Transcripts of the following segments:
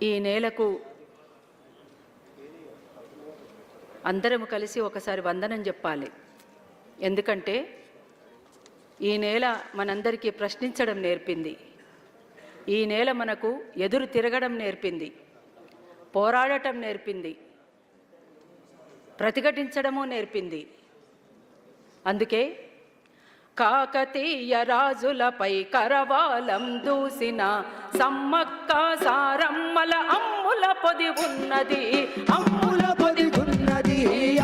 ఈ నేలకు అందరము కలిసి ఒకసారి వందనం చెప్పాలి. ఎందుకంటే ఈ నేల మనందరికీ ప్రశ్నించడం నేర్పింది. ఈ నేల మనకు ఎదురు తిరగడం నేర్పింది, పోరాడటం నేర్పింది, ప్రతిఘటించడము నేర్పింది. అందుకే కాకతీయ రాజులపై కరవాలం దూసిన సమ్మక్క సారమ్మల అమ్ముల పొది ఉన్నది, అమ్ముల పొది ఉన్నది,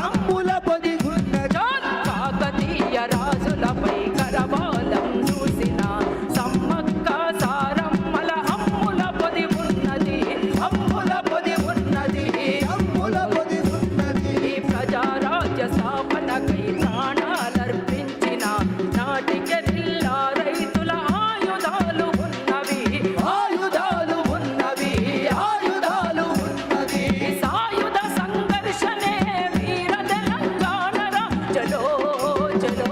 అమ్ముల పొది ఉన్నది. కాకతీయ రాజులపై కరవాలం దూసిన సమ్మక్క సారమ్మల అమ్ముల పొది ఉన్నది, అమ్ముల పొది ఉన్నది, అమ్ముల పొది ఉన్నది. ఈ ప్రజారాజ్య స్థాపనకై ప్రాణాలర్పించిన నాటికెల్లా రైతుల ఆయుధాలు ఉన్నవి, ఆయుధాలు ఉన్నవి, ఆయుధాలు ఉన్నవి. సాయుధ సంఘర్షణే వీర తెలంగాణ చలో చలో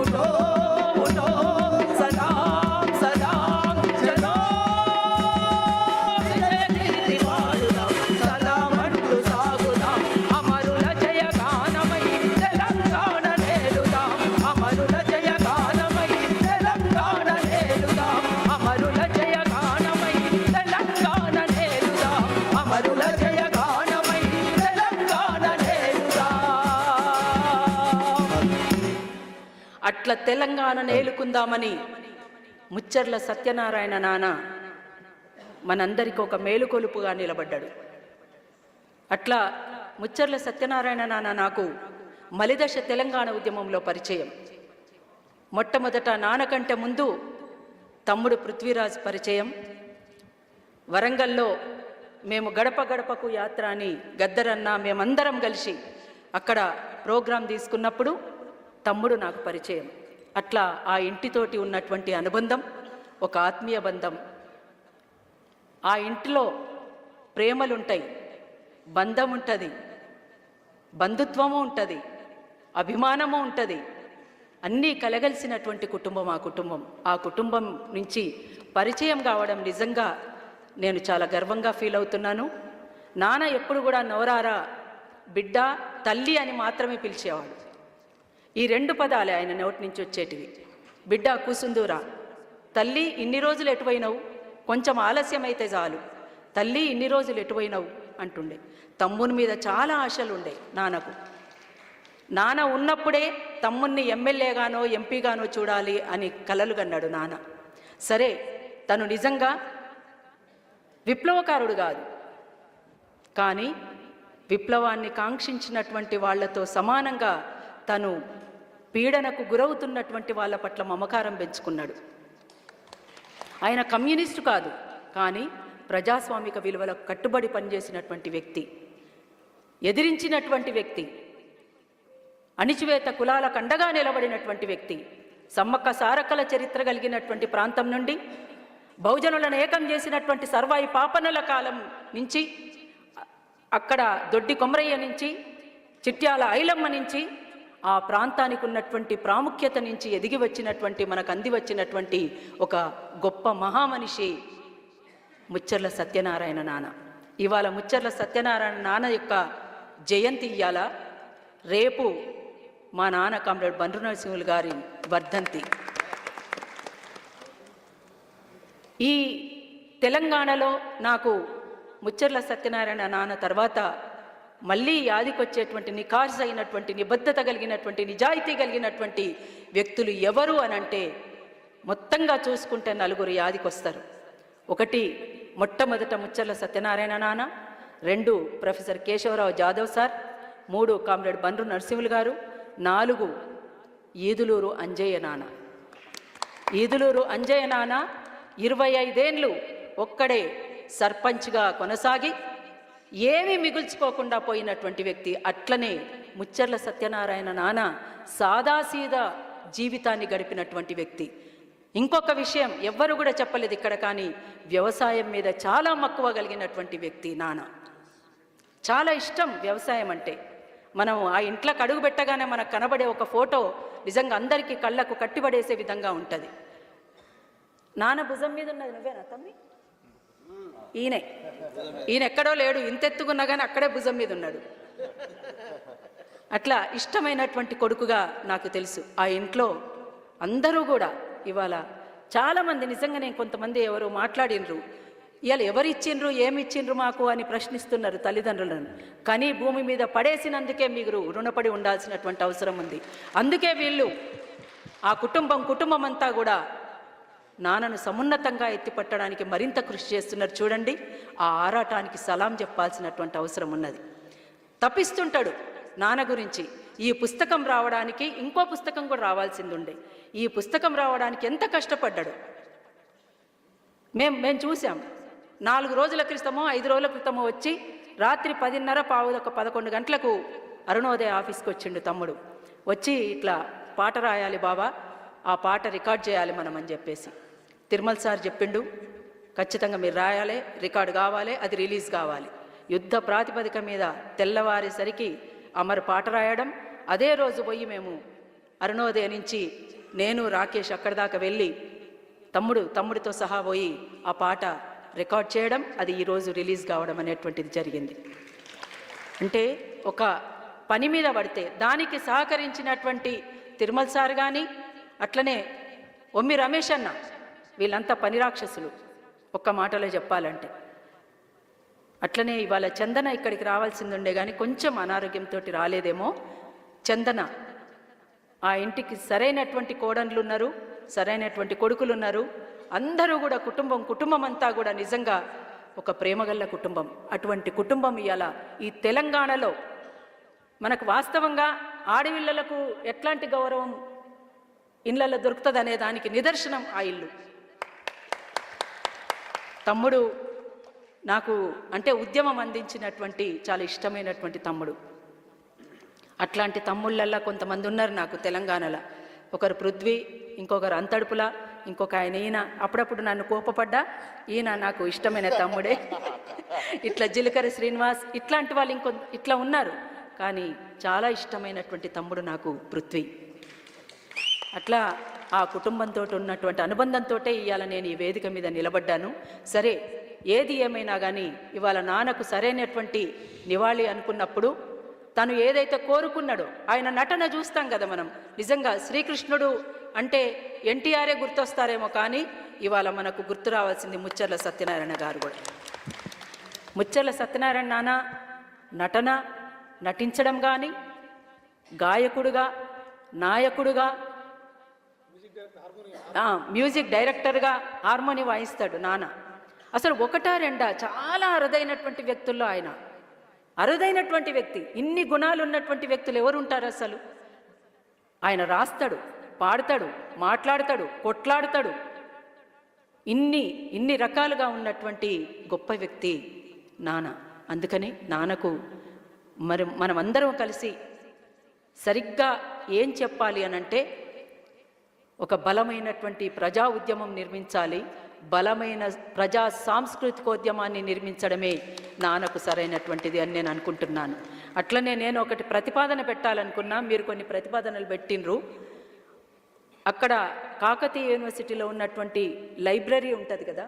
ఉఠో ఉఠో సలాం సలాం చలో సలామంటూ సాగుదాం, అమరుల జయగానమై తెలంగాణ నేలుదాం, అమరుల జయగానమై తెలంగాణ నేలుదాం, అమరుల జయగానమై తెలంగాణ నేలుదాం, అమరుల జయగానమై తెలంగాణ నేలుదాం. అట్లా తెలంగాణ నేలుకుందామని ముచ్చర్ల సత్యనారాయణ నాన్న మనందరికీ ఒక మేలుకొలుపుగా నిలబడ్డాడు. అట్లా ముచ్చర్ల సత్యనారాయణ నాన్న నాకు మలిదశ తెలంగాణ ఉద్యమంలో పరిచయం. మొట్టమొదట నాన్నకంటే ముందు తమ్ముడు పృథ్వీరాజ్ పరిచయం. వరంగల్లో మేము గడప గడపకు యాత్ర అని గద్దరన్న మేమందరం కలిసి అక్కడ ప్రోగ్రాం తీసుకున్నప్పుడు తమ్ముడు నాకు పరిచయం. అట్లా ఆ ఇంటితోటి ఉన్నటువంటి అనుబంధం ఒక ఆత్మీయ బంధం. ఆ ఇంటిలో ప్రేమలుంటాయి, బంధం ఉంటుంది, బంధుత్వము ఉంటుంది, అభిమానము ఉంటుంది, అన్నీ కలగలిసినటువంటి కుటుంబం ఆ కుటుంబం. ఆ కుటుంబం నుంచి పరిచయం కావడం నిజంగా నేను చాలా గర్వంగా ఫీల్ అవుతున్నాను. నాన్న ఎప్పుడు కూడా నోరారా బిడ్డ తల్లి అని మాత్రమే పిలిచేవాడు. ఈ రెండు పదాలే ఆయన నోటి నుంచి వచ్చేటివి. బిడ్డ కూసుందూరా, తల్లి ఇన్ని రోజులు ఎటువైనవు, కొంచెం ఆలస్యమైతే చాలు, తల్లి ఇన్ని రోజులు ఎటువైనవు అంటుండే. తమ్ముని మీద చాలా ఆశలు ఉండే నాన్నకు. నాన్న ఉన్నప్పుడే తమ్ముణ్ణి ఎమ్మెల్యేగానో ఎంపీగానో చూడాలి అని కలలు కన్నాడు నాన్న. సరే, తను నిజంగా విప్లవకారుడు కాదు, కానీ విప్లవాన్ని కాంక్షించినటువంటి వాళ్లతో సమానంగా తను పీడనకు గురవుతున్నటువంటి వాళ్ళ పట్ల మమకారం పెంచుకున్నాడు. ఆయన కమ్యూనిస్టు కాదు, కానీ ప్రజాస్వామిక విలువలకు కట్టుబడి పనిచేసినటువంటి వ్యక్తి, ఎదిరించినటువంటి వ్యక్తి, అణిచివేత కులాలకు అండగా నిలబడినటువంటి వ్యక్తి. సమ్మక్క సారక్కల చరిత్ర కలిగినటువంటి ప్రాంతం నుండి బహుజనులను ఏకం చేసినటువంటి సర్వాయి పాపనుల కాలం నుంచి, అక్కడ దొడ్డి కొమరయ్య నుంచి, చిట్యాల ఐలమ్మ నుంచి, ఆ ప్రాంతానికి ఉన్నటువంటి ప్రాముఖ్యత నుంచి ఎదిగి వచ్చినటువంటి, మనకు అంది వచ్చినటువంటి ఒక గొప్ప మహామనిషి ముచ్చర్ల సత్యనారాయణ నాన్న. ఇవాళ ముచ్చర్ల సత్యనారాయణ నాన్న యొక్క జయంతి ఇయ్యాల. రేపు మా నాన్న కామ్రేడ్ బండ్రు నరసింహులు గారి వర్ధంతి. ఈ తెలంగాణలో నాకు ముచ్చర్ల సత్యనారాయణ నాన్న తర్వాత మళ్ళీ యాదికొచ్చేటువంటి నిఖార్స్ అయినటువంటి, నిబద్ధత కలిగినటువంటి, నిజాయితీ కలిగినటువంటి వ్యక్తులు ఎవరు అనంటే మొత్తంగా చూసుకుంటే నలుగురు యాదికొస్తారు. ఒకటి మొట్టమొదట ముచ్చర్ల సత్యనారాయణ నాన్న, 2 professor Keshavarao Jadhav sir, 3 comrade Bandru Narasimhulu garu, 4 Eduluru Anjaiah నాన్న. ఈదులూరు అంజయ్య నాన్న 25 ఏళ్ళు ఒక్కడే సర్పంచ్గా కొనసాగి ఏమీ మిగుల్చుకోకుండా పోయినటువంటి వ్యక్తి. అట్లనే ముచ్చర్ల సత్యనారాయణ నాన్న సాదాసీదా జీవితాన్ని గడిపినటువంటి వ్యక్తి. ఇంకొక విషయం ఎవ్వరు కూడా చెప్పలేదు ఇక్కడ, కానీ వ్యవసాయం మీద చాలా మక్కువ కలిగినటువంటి వ్యక్తి నాన్న. చాలా ఇష్టం వ్యవసాయం అంటే. మనం ఆ ఇంట్లోకి అడుగు పెట్టగానే మనకు కనబడే ఒక ఫోటో నిజంగా అందరికీ కళ్ళకు కట్టిపడేసే విధంగా ఉంటుంది. నాన్న భుజం మీద ఉన్నది నువ్వేనా తమ్మి? ఈయన ఎక్కడో లేడు, ఇంతెత్తుకున్నా కానీ అక్కడే భుజం మీద ఉన్నాడు. అట్లా ఇష్టమైనటువంటి కొడుకుగా నాకు తెలుసు. ఆ ఇంట్లో అందరూ కూడా ఇవాళ చాలామంది నిజంగా నేను కొంతమంది ఎవరో మాట్లాడినరు, ఇవాళ ఎవరిచ్చిండ్రు ఏమిచ్చిండ్రు మాకు అని ప్రశ్నిస్తున్నారు తల్లిదండ్రులను. కానీ భూమి మీద పడేసినందుకే మీరు రుణపడి ఉండాల్సినటువంటి అవసరం ఉంది. అందుకే వీళ్ళు ఆ కుటుంబం అంతా కూడా నాన్నను సమున్నతంగా ఎత్తిపట్టడానికి మరింత కృషి చేస్తున్నారు. చూడండి, ఆ ఆరాటానికి సలాం చెప్పాల్సినటువంటి అవసరం ఉన్నది. తప్పిస్తుంటాడు నాన్న గురించి. ఈ పుస్తకం రావడానికి ఇంకో పుస్తకం కూడా రావాల్సింది ఉండే. ఈ పుస్తకం రావడానికి ఎంత కష్టపడ్డాడు మేము చూసాం. 4 రోజుల క్రితమో 5 రోజుల క్రితమో వచ్చి రాత్రి 10:30 11 గంటలకు అరుణోదయ ఆఫీస్కి వచ్చిండు తమ్ముడు. వచ్చి ఇట్లా పాట రాయాలి బాబా, ఆ పాట రికార్డ్ చేయాలి మనం అని చెప్పేసి తిరుమల సార్ చెప్పిండు. ఖచ్చితంగా మీరు రాయాలి, రికార్డు కావాలి, అది రిలీజ్ కావాలి. యుద్ధ ప్రాతిపదిక మీద తెల్లవారేసరికి అమర్ పాట రాయడం. అదే రోజు పోయి మేము అరుణోదయ నుంచి నేను రాకేష్ అక్కడి దాకా వెళ్ళి తమ్ముడితో సహా పోయి ఆ పాట రికార్డ్ చేయడం, అది ఈరోజు రిలీజ్ కావడం అనేటువంటిది జరిగింది. అంటే ఒక పని మీద పడితే దానికి సహకరించినటువంటి తిరుమల సార్ కానీ, అట్లనే ఒమ్మి రమేష్ అన్న, వీళ్ళంతా పని రాక్షసులు ఒక్క మాటలో చెప్పాలంటే. అట్లనే ఇవాళ చందన ఇక్కడికి రావాల్సింది ఉండే కానీ కొంచెం అనారోగ్యంతో రాలేదేమో. చందన ఆ ఇంటికి సరైనటువంటి కోడన్లు ఉన్నారు, సరైనటువంటి కొడుకులు ఉన్నారు. అందరూ కూడా కుటుంబం అంతా కూడా నిజంగా ఒక ప్రేమగల్ల కుటుంబం. అటువంటి కుటుంబం ఇవాళ ఈ తెలంగాణలో మనకు వాస్తవంగా ఆడపిల్లలకు ఎట్లాంటి గౌరవం ఇళ్ళల్లో దొరుకుతుంది అనే దానికి నిదర్శనం ఆ ఇల్లు. తమ్ముడు నాకు అంటే ఉద్యమం అందించినటువంటి చాలా ఇష్టమైనటువంటి తమ్ముడు. అట్లాంటి తమ్ముళ్ళల్లో కొంతమంది ఉన్నారు నాకు తెలంగాణలో. ఒకరు పృథ్వీ, ఇంకొకరు అంతడుపుల, ఇంకొక ఆయన ఈయన. అప్పుడప్పుడు నన్ను కోపపడ్డా, ఈయన నాకు ఇష్టమైన తమ్ముడే. ఇట్లా జిలకర శ్రీనివాస్, ఇట్లాంటి వాళ్ళు ఇట్లా ఉన్నారు. కానీ చాలా ఇష్టమైనటువంటి తమ్ముడు నాకు పృథ్వీ. అట్లా ఆ కుటుంబంతో ఉన్నటువంటి అనుబంధంతో ఇవాళ నేను ఈ వేదిక మీద నిలబడ్డాను. సరే, ఏది ఏమైనా కానీ ఇవాళ నాన్నకు సరైనటువంటి నివాళి అనుకున్నప్పుడు తను ఏదైతే కోరుకున్నాడో ఆయన నటన చూస్తాం కదా మనం. నిజంగా శ్రీకృష్ణుడు అంటే ఎన్టీఆరే గుర్తొస్తారేమో, కానీ ఇవాళ మనకు గుర్తు రావాల్సింది ముచ్చర్ల సత్యనారాయణ గారు కూడా. ముచ్చర్ల సత్యనారాయణ నాన్న నటన, నటించడం కానీ, గాయకుడుగా, నాయకుడుగా, మ్యూజిక్ డైరెక్టర్గా హార్మోని వాయిస్తాడు నాన్న. అసలు ఒకటా రెండా, చాలా అరుదైనటువంటి వ్యక్తుల్లో ఆయన. అరుదైనటువంటి వ్యక్తి. ఇన్ని గుణాలు ఉన్నటువంటి వ్యక్తులు ఎవరు ఉంటారు అసలు? ఆయన రాస్తాడు, పాడతాడు, మాట్లాడతాడు, కొట్లాడతాడు. ఇన్ని రకాలుగా ఉన్నటువంటి గొప్ప వ్యక్తి నాన్న. అందుకని నాన్నకు మనమందరం కలిసి సరిగ్గా ఏం చెప్పాలి అనంటే, ఒక బలమైనటువంటి ప్రజా ఉద్యమం నిర్మించాలి, బలమైన ప్రజా సాంస్కృతికోద్యమాన్ని నిర్మించడమే నాన్నకు సరైనటువంటిది అని నేను అనుకుంటున్నాను. అట్లనే నేను ఒకటి ప్రతిపాదన పెట్టాలనుకున్నా, మీరు కొన్ని ప్రతిపాదనలు పెట్టినరు. అక్కడ కాకతీయ యూనివర్సిటీలో ఉన్నటువంటి లైబ్రరీ ఉంటుంది కదా,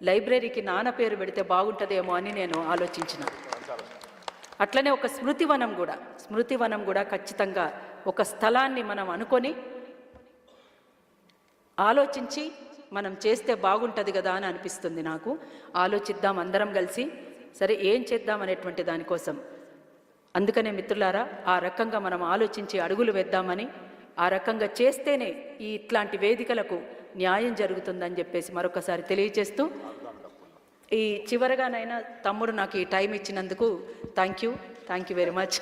లైబ్రరీకి నాన్న పేరు పెడితే బాగుంటుందేమో అని నేను ఆలోచించిన. అట్లనే ఒక స్మృతివనం కూడా ఖచ్చితంగా ఒక స్థలాన్ని మనం అనుకొని ఆలోచించి మనం చేస్తే బాగుంటుంది కదా అని అనిపిస్తుంది నాకు. ఆలోచిద్దాం అందరం కలిసి, సరే ఏం చేద్దాం అనేటువంటి దానికోసం. అందుకనే మిత్రులారా, ఆ రకంగా మనం ఆలోచించి అడుగులు వేద్దామని, ఆ రకంగా చేస్తేనే ఈ ఇట్లాంటి వేదికలకు న్యాయం జరుగుతుందని చెప్పేసి మరొకసారి తెలియజేస్తూ, ఈ చివరగానైనా తమ్ముడు నాకు ఈ టైం ఇచ్చినందుకు థ్యాంక్ యూ వెరీ మచ్.